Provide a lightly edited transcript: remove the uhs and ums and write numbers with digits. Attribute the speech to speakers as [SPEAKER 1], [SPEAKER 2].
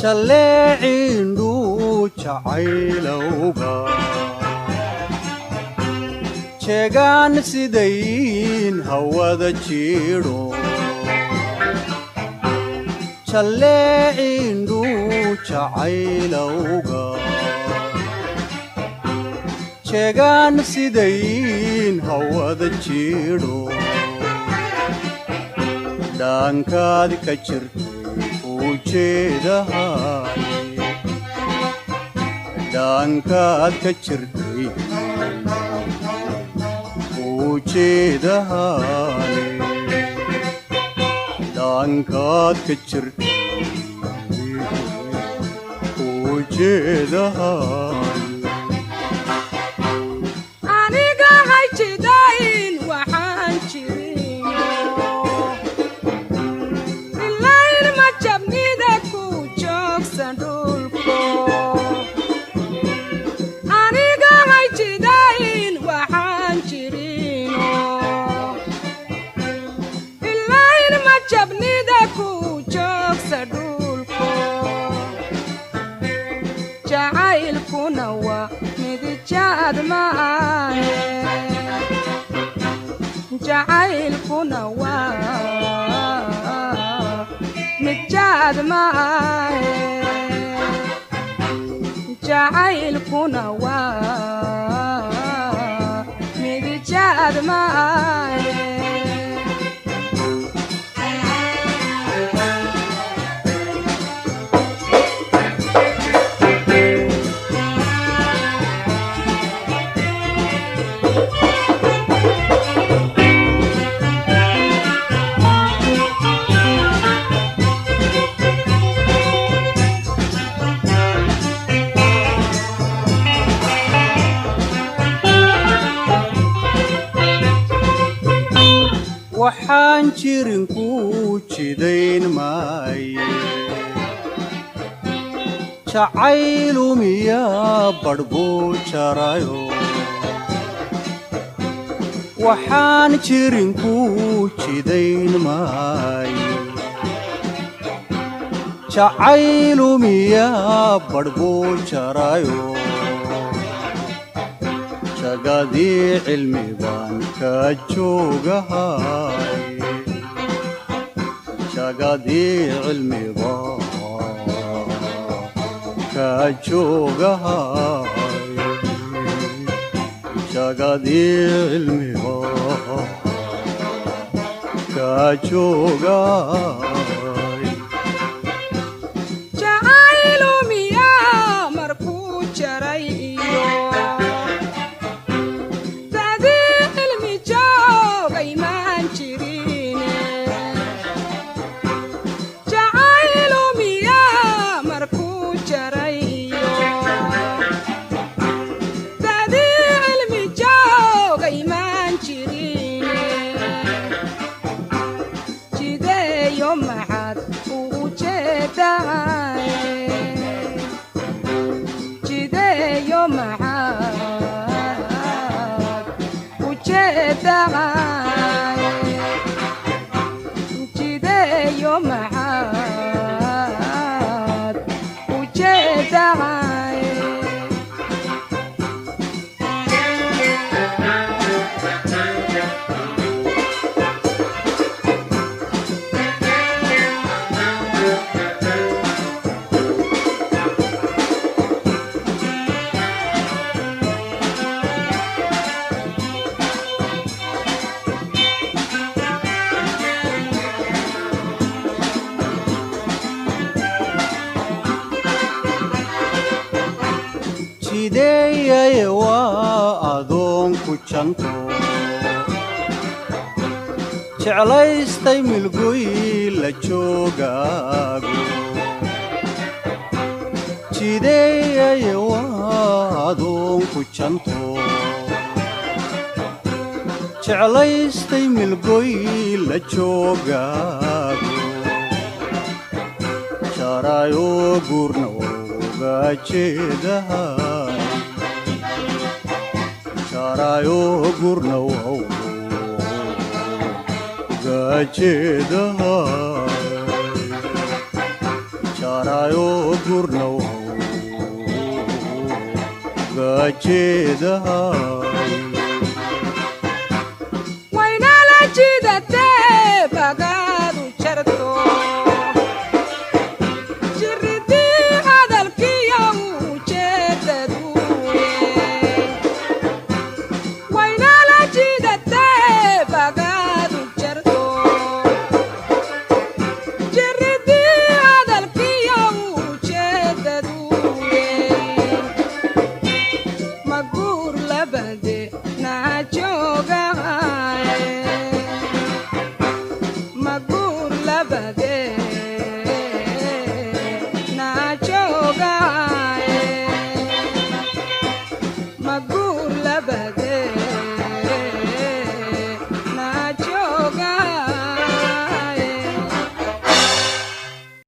[SPEAKER 1] jaleecindu jacaylowga jeegaan sidayn hawada jiidho jaleecindu jacaylowga jeegaan sidayn hawada jiidho dhaankaad ka jirtay ujeedahaye dhaankaad ka jirtay ujeedahaye dhaankaad ka jirtay ujeedahaye
[SPEAKER 2] jacaylkuna waa midijaad maahe jacaylkuna waa midjaad maahe jacaylkuna waa midijaad maahe
[SPEAKER 1] waxaan jirin ku jidayn maaye jacaylu miyaa badhbuu jarayo waxaan jirin ku jidayn maaye jacaylu miyaa badhbuu jarayo jagadii cilmi baan ka joogahay jagadii cilmi baan ka joogahay jagadii cilmi baan ka joogahay
[SPEAKER 2] jacaylu miyaa markuu jaray iyo
[SPEAKER 1] jideeyaye waa adoonku janto jeclaystay milgoy la joogaago jideeyaye waa adoonku janto jeclaystay milgoy la joogaago jarayo guurna uga jeedahay jarayo guurna uga jeedahay saarayo gurnow gajeedahay